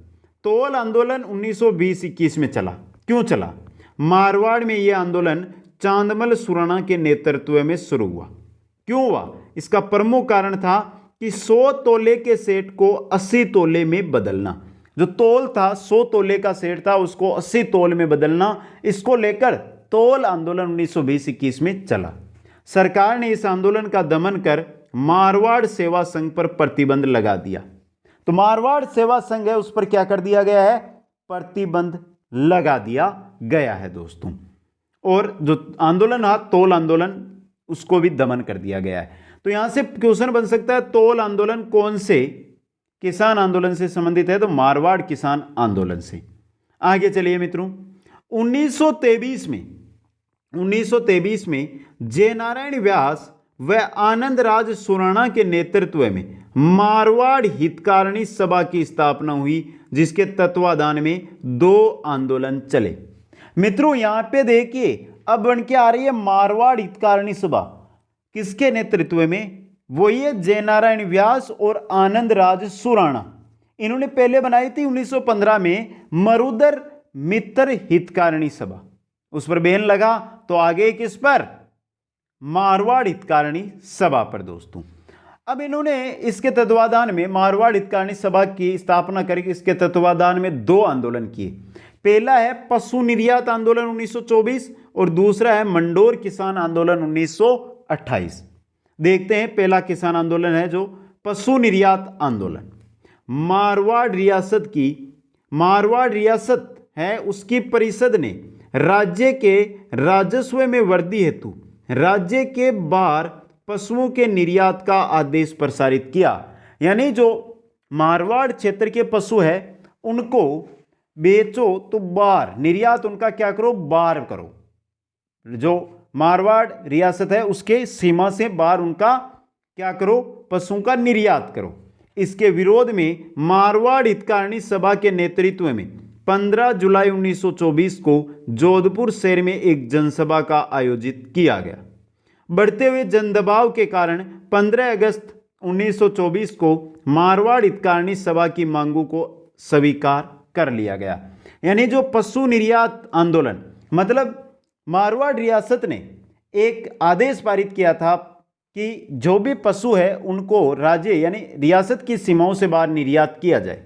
तोल आंदोलन 1920-21 में चला। क्यों चला? मारवाड़ में यह आंदोलन चांदमल सुराणा के नेतृत्व में शुरू हुआ। क्यों हुआ? इसका प्रमुख कारण था कि 100 तोले के सेट को 80 तोले में बदलना। जो तोल था 100 तोले का सेट था, उसको 80 तोल में बदलना। इसको लेकर तोल आंदोलन 1920-21 में चला। सरकार ने इस आंदोलन का दमन कर मारवाड़ सेवा संघ पर प्रतिबंध लगा दिया। तो मारवाड़ सेवा संघ है उस पर क्या कर दिया गया है? प्रतिबंध लगा दिया गया है दोस्तों। और जो आंदोलन है तोल आंदोलन, उसको भी दमन कर दिया गया है। तो यहां से क्वेश्चन बन सकता है तोल आंदोलन कौन से किसान आंदोलन से संबंधित है? तो मारवाड़ किसान आंदोलन से। आगे चलिए मित्रों, 1923 में जयनारायण व्यास व आनंदराज सुराणा के नेतृत्व में मारवाड़ हितकारिणी सभा की स्थापना हुई, जिसके तत्वाधान में 2 आंदोलन चले। मित्रों यहां पे देखिए अब बन के आ रही है मारवाड़ हितकारिणी सभा। किसके नेतृत्व में? वो ये जयनारायण व्यास और आनंदराज सुराणा। इन्होंने पहले बनाई थी 1915 में मरुधर मित्र हितकारिणी सभा। उस पर बैन लगा तो आगे किस पर? मारवाड़ हितकारिणी सभा पर दोस्तों। अब इन्होंने इसके तत्वाधान में मारवाड़ हितकारिणी सभा की स्थापना करके इसके तत्वाधान में 2 आंदोलन किए। पहला है पशु निर्यात आंदोलन 1924 और दूसरा है मंडोर किसान आंदोलन 1928। देखते हैं पहला किसान आंदोलन है जो पशु निर्यात आंदोलन। मारवाड़ रियासत है उसकी परिषद ने राज्य के राजस्व में वृद्धि हेतु राज्य के बाहर पशुओं के निर्यात का आदेश प्रसारित किया। यानी जो मारवाड़ क्षेत्र के पशु है उनको बेचो तो बाहर निर्यात उनका क्या करो? बाहर करो। जो मारवाड़ रियासत है उसके सीमा से बाहर उनका क्या करो? पशुओं का निर्यात करो। इसके विरोध में मारवाड़ हितकारिणी सभा के नेतृत्व में 15 जुलाई 1924 को जोधपुर शहर में एक जनसभा का आयोजित किया गया। बढ़ते हुए जनदबाव के कारण 15 अगस्त 1924 को मारवाड़ हितकारिणी सभा की मांगों को स्वीकार कर लिया गया। यानी जो पशु निर्यात आंदोलन मतलब मारवाड़ रियासत ने एक आदेश पारित किया था कि जो भी पशु है उनको राज्य यानी रियासत की सीमाओं से बाहर निर्यात किया जाए।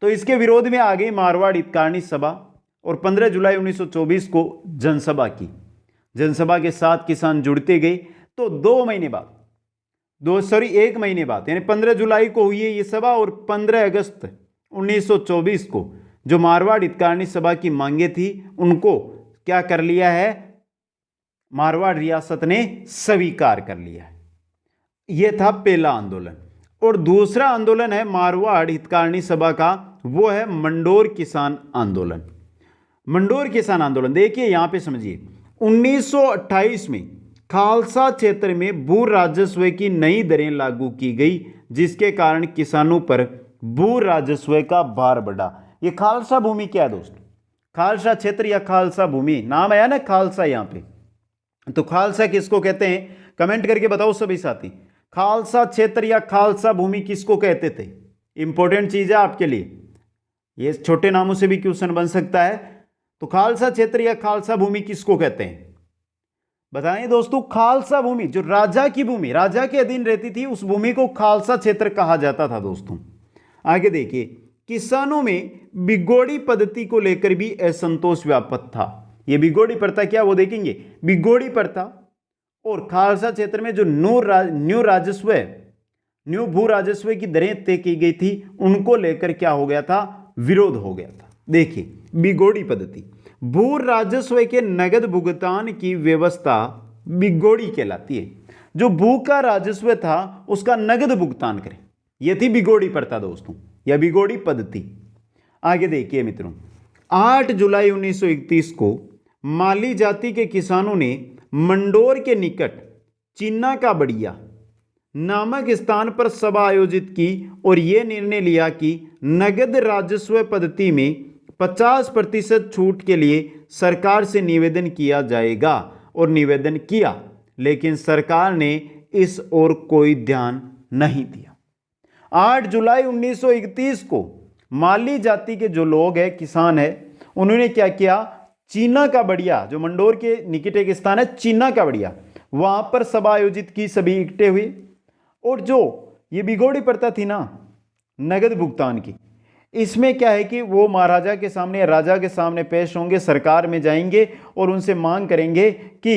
तो इसके विरोध में आ गई मारवाड़ हितकारिणी सभा और 15 जुलाई 1924 को जनसभा की। जनसभा के साथ किसान जुड़ते गए। तो 1 महीने बाद यानी 15 जुलाई को हुई है ये सभा और 15 अगस्त 1924 को जो मारवाड़ हितकारिणी सभा की मांगे थी उनको क्या कर लिया है, मारवाड़ रियासत ने स्वीकार कर लिया है। यह था पहला आंदोलन। और दूसरा आंदोलन है मारवाड़ हितकारिणी सभा का, वो है मंडोर किसान आंदोलन। मंडोर किसान आंदोलन देखिए यहां पे समझिए, 1928 में खालसा क्षेत्र में भू राजस्व की नई दरें लागू की गई, जिसके कारण किसानों पर भू राजस्व का भार बढ़ा। ये खालसा भूमि क्या है दोस्तों, खालसा क्षेत्र या खालसा भूमि, नाम आया ना खालसा यहां पे, तो खालसा किसको कहते हैं कमेंट करके बताओ सभी साथी। खालसा क्षेत्र या खालसा भूमि किसको कहते थे, इंपॉर्टेंट चीज है आपके लिए, ये छोटे नामों से भी क्वेश्चन बन सकता है। तो खालसा क्षेत्र या खालसा भूमि किसको कहते हैं बताएं दोस्तों। खालसा भूमि जो राजा की भूमि, राजा के अधीन रहती थी, उस भूमि को खालसा क्षेत्र कहा जाता था दोस्तों। आगे देखिए, किसानों में बिगोड़ी पद्धति को लेकर भी असंतोष व्याप्त था। यह बिगोड़ी प्रथा क्या वो देखेंगे, बिगोड़ी प्रथा और खालसा क्षेत्र में जो न्यू भू राजस्व की दरें तय की गई थी, उनको लेकर क्या हो गया था, विरोध हो गया था। देखिए बिगोड़ी पद्धति, भू राजस्व के नगद भुगतान की व्यवस्था बिगोड़ी कहलाती है। जो भू का राजस्व था उसका नगद भुगतान करें, यह थी बिगोड़ी प्रथा दोस्तों, या बिगोड़ी पद्धति। आगे देखिए मित्रों, 8 जुलाई 1931 को माली जाति के किसानों ने मंडोर के निकट चिन्ना का बढ़िया नामक स्थान पर सभा आयोजित की और यह निर्णय लिया कि नगद राजस्व पद्धति में 50% छूट के लिए सरकार से निवेदन किया जाएगा, और निवेदन किया, लेकिन सरकार ने इस ओर कोई ध्यान नहीं दिया। 8 जुलाई 1931 को माली जाति के जो लोग हैं, किसान है, उन्होंने क्या किया, चीना का बढ़िया, जो मंडोर के निकट एक स्थान है चीना का बढ़िया, वहां पर सभा आयोजित की, सभी इकट्ठे हुए। और जो ये बिगोड़ी प्रथा थी ना नगद भुगतान की, इसमें क्या है कि वो महाराजा के सामने, राजा के सामने पेश होंगे, सरकार में जाएंगे और उनसे मांग करेंगे कि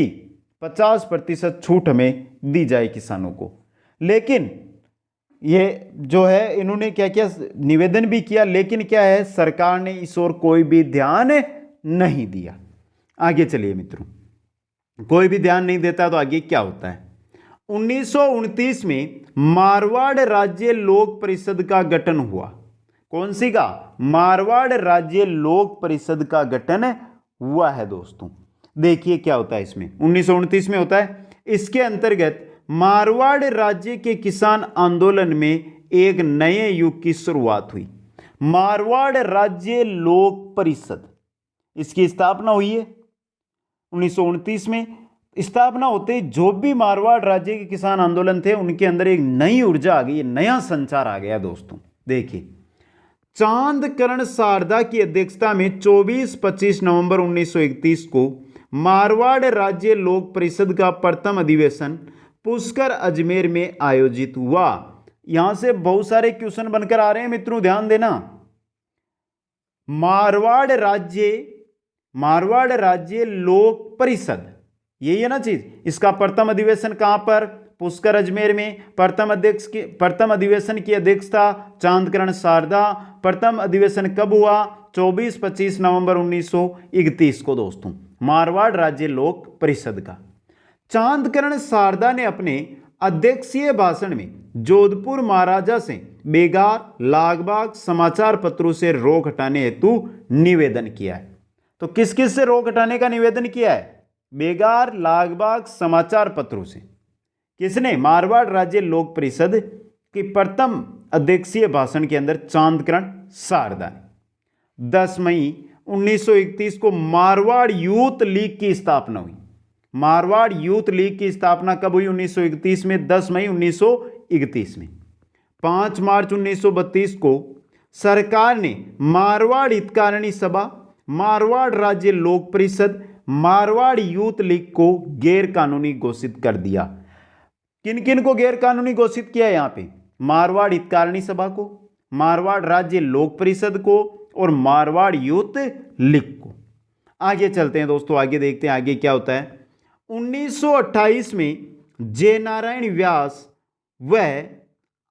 50% छूट हमें दी जाए किसानों को। लेकिन ये जो है इन्होंने क्या किया, निवेदन भी किया, लेकिन क्या है, सरकार ने इस ओर कोई भी ध्यान नहीं दिया। आगे चलिए मित्रों, कोई भी ध्यान नहीं देता तो आगे क्या होता है। 1929 में मारवाड़ राज्य लोक परिषद का गठन हुआ। कौन सी का, मारवाड़ राज्य लोक परिषद का गठन हुआ है दोस्तों। देखिए क्या होता है इसमें, 1929 में होता है। इसके अंतर्गत मारवाड़ राज्य के किसान आंदोलन में एक नए युग की शुरुआत हुई। मारवाड़ राज्य लोक परिषद, इसकी स्थापना हुई है 1929 में। स्थापना होते जो भी मारवाड़ राज्य के किसान आंदोलन थे, उनके अंदर एक नई ऊर्जा आ गई, नया संचार आ गया दोस्तों। देखिए, चांदकरण शारदा की अध्यक्षता में 24-25 नवंबर 1931 को मारवाड़ राज्य लोक परिषद का प्रथम अधिवेशन पुष्कर अजमेर में आयोजित हुआ। यहां से बहुत सारे क्वेश्चन बनकर आ रहे हैं मित्रों, ध्यान देना। मारवाड़ राज्य लोक परिषद, यही है ना चीज। इसका प्रथम अधिवेशन कहां पर, पुष्कर अजमेर में। प्रथम अधिवेशन की अध्यक्षता चांदकरण शारदा। प्रथम अधिवेशन कब हुआ, 24-25 नवंबर 1931 को दोस्तों, मारवाड़ राज्य लोक परिषद का। चांदकरण शारदा ने अपने अध्यक्षीय भाषण में जोधपुर महाराजा से बेगार, लागबाग समाचार पत्रों से रोक हटाने हेतु निवेदन किया है। तो किस किस से रोक हटाने का निवेदन किया है, बेगार, लागबाग समाचार पत्रों से। किसने, मारवाड़ राज्य लोक परिषद की प्रथम अध्यक्षीय भाषण के अंदर चांदकरण शारदा ने। 10 मई 1931 को मारवाड़ यूथ लीग की स्थापना हुई। मारवाड़ यूथ लीग की स्थापना कब हुई, 1931 में, 10 मई 1931 में। 5 मार्च 1932 को सरकार ने मारवाड़ हितकारिणी सभा, मारवाड़ राज्य लोक परिषद, मारवाड़ यूथ लीग को गैर कानूनी घोषित कर दिया। किन किन को गैर कानूनी घोषित किया यहां पे? मारवाड़ हितकारिणी सभा को, मारवाड़ राज्य लोक परिषद को और मारवाड़ यूथ लीग को। आगे चलते हैं दोस्तों, आगे देखते हैं आगे क्या होता है। 1928 में जय नारायण व्यास व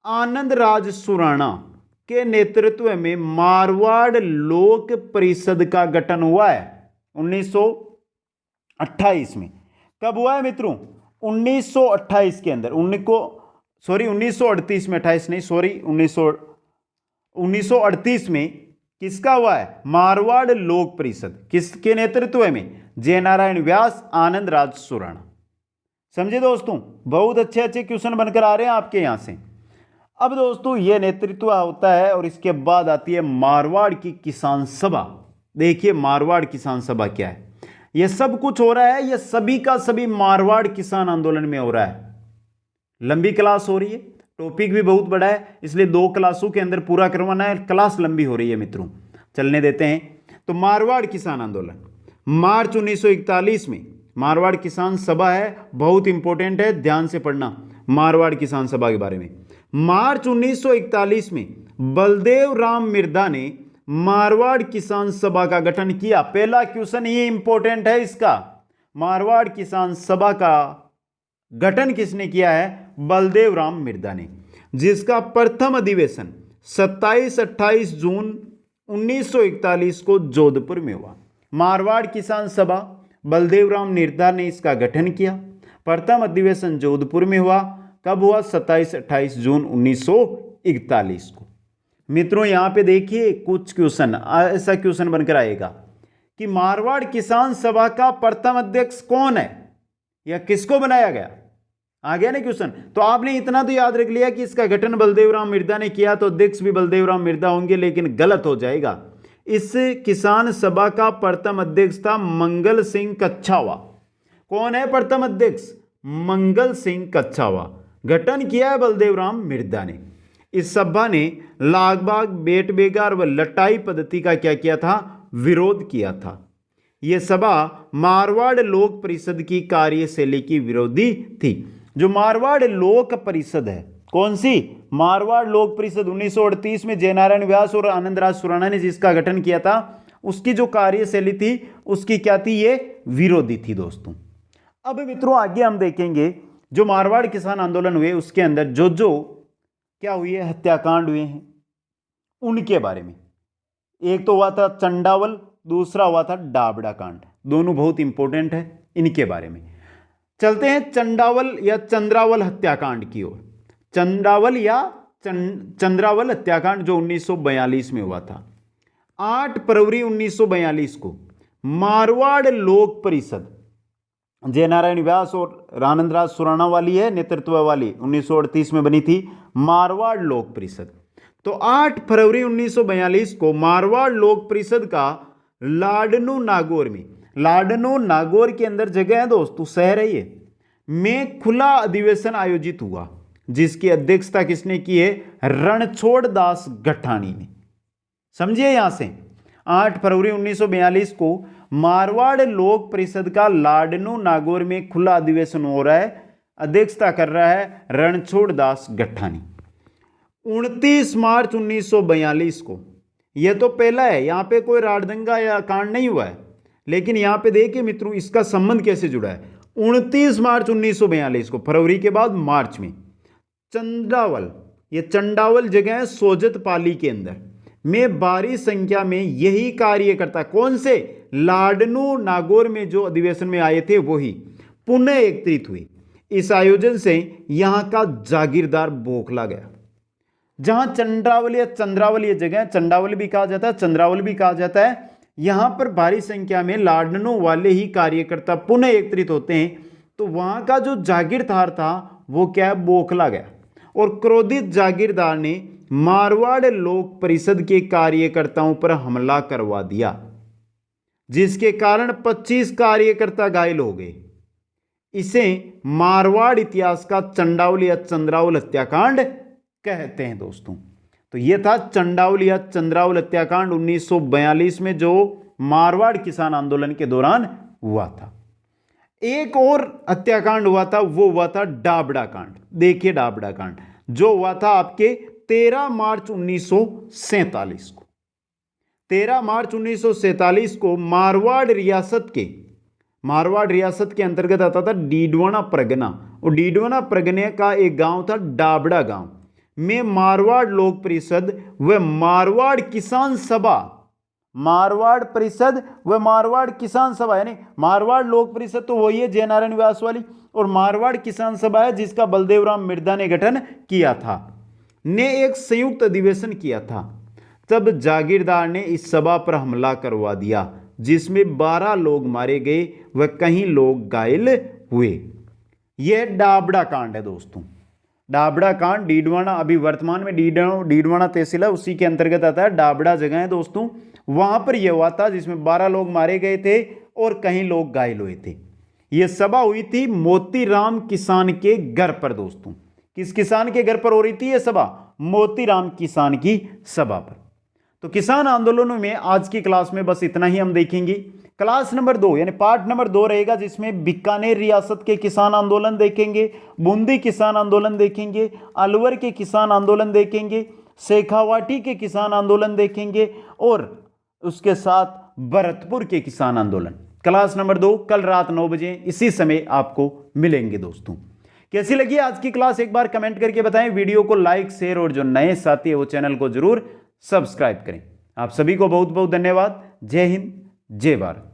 आनंद राज सुराणा के नेतृत्व में मारवाड़ लोक परिषद का गठन हुआ है। 1928 में। कब हुआ है मित्रों? 1928 के अंदर। 1938 में, 28 नहीं, सॉरी, 1938 में किसका हुआ है? मारवाड़ लोक परिषद। किसके नेतृत्व में? जय नारायण व्यास, आनंद राज सुराणा। समझे दोस्तों? बहुत अच्छे अच्छे क्वेश्चन बनकर आ रहे हैं आपके यहां से। अब दोस्तों यह नेतृत्व होता है और इसके बाद आती है मारवाड़ की किसान सभा। देखिए मारवाड़ किसान सभा क्या है। यह सब कुछ हो रहा है, यह सभी का सभी मारवाड़ किसान आंदोलन में हो रहा है। लंबी क्लास हो रही है, टॉपिक भी बहुत बड़ा है, इसलिए 2 क्लासों के अंदर पूरा करवाना है। क्लास लंबी हो रही है मित्रों, चलने देते हैं। तो मारवाड़ किसान आंदोलन मार्च 1941 में मारवाड़ किसान सभा है, बहुत इंपॉर्टेंट है, ध्यान से पढ़ना मारवाड़ किसान सभा के बारे में। मार्च 1941 में बलदेव राम मिर्धा ने मारवाड़ किसान सभा का गठन किया। पहला क्वेश्चन ये इंपॉर्टेंट है इसका। मारवाड़ किसान सभा का गठन किसने किया है? बलदेव राम मिर्धा ने, जिसका प्रथम अधिवेशन 27-28 जून 1941 को जोधपुर में हुआ। मारवाड़ किसान सभा, बलदेव राम मिर्धा ने इसका गठन किया। प्रथम अधिवेशन जोधपुर में हुआ। कब हुआ? 27-28 जून 1941 को। मित्रों यहां पे देखिए कुछ क्वेश्चन, ऐसा क्वेश्चन बनकर आएगा कि मारवाड़ किसान सभा का प्रथम अध्यक्ष कौन है या किसको बनाया गया? आ गया ना क्वेश्चन। तो आपने इतना तो याद रख लिया कि इसका गठन बलदेव राम मिर्धा ने किया, तो अध्यक्ष भी बलदेव राम मिर्धा होंगे, लेकिन गलत हो जाएगा। इस किसान सभा का प्रथम अध्यक्ष था मंगल सिंह कच्छावा। कौन है प्रथम अध्यक्ष? मंगल सिंह कच्छावा। गठन किया है बलदेव राम मिर्धा ने। इस सभा ने लागबाग, बेट बेगार व लटाई पद्धति का क्या किया था? विरोध किया था। यह सभा मारवाड़ लोक परिषद की कार्यशैली की विरोधी थी। जो मारवाड़ लोक परिषद है, कौन सी? मारवाड़ लोक परिषद 1938 में जय नारायण व्यास और आनंद राज सुराणा ने जिसका गठन किया था, उसकी जो कार्यशैली थी उसकी क्या थी? ये विरोधी थी दोस्तों। अब मित्रों आगे हम देखेंगे जो मारवाड़ किसान आंदोलन हुए उसके अंदर जो जो क्या हुई है, हत्याकांड हुए हैं उनके बारे में। एक तो हुआ था चंडावल, दूसरा हुआ था डाबड़ा कांड। दोनों बहुत इंपॉर्टेंट है, इनके बारे में चलते हैं। चंडावल या चंद्रावल हत्याकांड की ओर। चंडावल या चंद्रावल हत्याकांड जो 1942 में हुआ था। 8 फरवरी 1942 को मारवाड़ लोक परिषद, जय नारायण व्यास और आनंद राज सुराणा वाली है नेतृत्व वाली, 1938 में बनी थी मारवाड़ लोक परिषद। तो 8 फरवरी 1942 को मारवाड़ लोक परिषद का लाडनू नागौर में, लाडनू नागौर के अंदर जगह है दोस्तों, शहर है ये, में खुला अधिवेशन आयोजित हुआ, जिसकी अध्यक्षता किसने की है? रणछोड़ दास गठानी ने। समझिए यहां से 8 फरवरी 1942 को मारवाड़ लोक परिषद का लाडनू नागौर में खुला अधिवेशन हो रहा है, अध्यक्षता कर रहा है रणछोड़ दास गठानी। 29 मार्च 1942 को, यह तो पहला है, यहां पे कोई राडदंगा या कांड नहीं हुआ है, लेकिन यहां पे देखिए मित्रों इसका संबंध कैसे जुड़ा है। 29 मार्च 1942 को, फरवरी के बाद मार्च में, चंडावल, यह चंडावल जगह है सोजत पाली के अंदर में भारी संख्या में यही कार्यकर्ता, कौन से? लाडनू नागौर में जो अधिवेशन में आए थे वही पुनः एकत्रित हुई। इस आयोजन से यहां का जागीरदार बौखला गया। जहां चंद्रावल या चंद्रावल ये जगह, चंडावल भी कहा जाता है, चंद्रावल भी कहा जाता है, यहां पर भारी संख्या में लाडनू वाले ही कार्यकर्ता पुनः एकत्रित होते हैं, तो वहां का जो जागीरदार था वो क्या है? बौखला गया और क्रोधित जागीरदार ने मारवाड़ लोक परिषद के कार्यकर्ताओं पर हमला करवा दिया, जिसके कारण 25 कार्यकर्ता घायल हो गए। इसे मारवाड़ इतिहास का चंडावल या चंद्रावल हत्याकांड कहते हैं दोस्तों। तो यह था चंडावल या चंद्रावल हत्याकांड 1942 में जो मारवाड़ किसान आंदोलन के दौरान हुआ था। एक और हत्याकांड हुआ था, वो हुआ था डाबड़ा कांड। देखिए डाबड़ा कांड जो हुआ था आपके 13 मार्च 1947 को। 13 मार्च 1947 को मारवाड़ रियासत के अंतर्गत आता था डीडवाना परगना, और डीडवाना परगने का एक गांव था डाबड़ा गांव में मारवाड़ लोक परिषद व मारवाड़ किसान सभा, मारवाड़ परिषद व मारवाड़ किसान सभा, यानी मारवाड़ लोक परिषद तो वही है जयनारायण व्यास वाली, और मारवाड़ किसान सभा है जिसका बलदेवराम मिर्दा ने गठन किया था, ने एक संयुक्त अधिवेशन किया था। तब जागीरदार ने इस सभा पर हमला करवा दिया जिसमें 12 लोग मारे गए व कई लोग घायल हुए। यह डाबड़ा कांड है दोस्तों। डाबड़ा कांड डीडवाना, अभी वर्तमान में डीडवाना तहसील है, उसी के अंतर्गत आता है। डाबड़ा जगह है दोस्तों, वहां पर यह हुआ था जिसमें 12 लोग मारे गए थे और कई लोग घायल हुए थे। यह सभा हुई थी मोतीराम किसान के घर पर दोस्तों। किस किसान के घर पर हो रही थी यह सभा? मोतीराम किसान की सभा पर। तो किसान आंदोलनों में आज की क्लास में बस इतना ही हम देखेंगे। क्लास नंबर 2 यानी पार्ट नंबर 2 रहेगा जिसमें बीकानेर रियासत के किसान आंदोलन देखेंगे, बूंदी किसान आंदोलन देखेंगे, अलवर के किसान आंदोलन देखेंगे, शेखावाटी के किसान आंदोलन देखेंगे और उसके साथ भरतपुर के किसान आंदोलन। क्लास नंबर 2 कल रात 9 बजे इसी समय आपको मिलेंगे दोस्तों। कैसी लगी आज की क्लास एक बार कमेंट करके बताएं। वीडियो को लाइक, शेयर और जो नए साथी है वो चैनल को जरूर सब्सक्राइब करें। आप सभी को बहुत बहुत धन्यवाद। जय हिंद, जय भारत।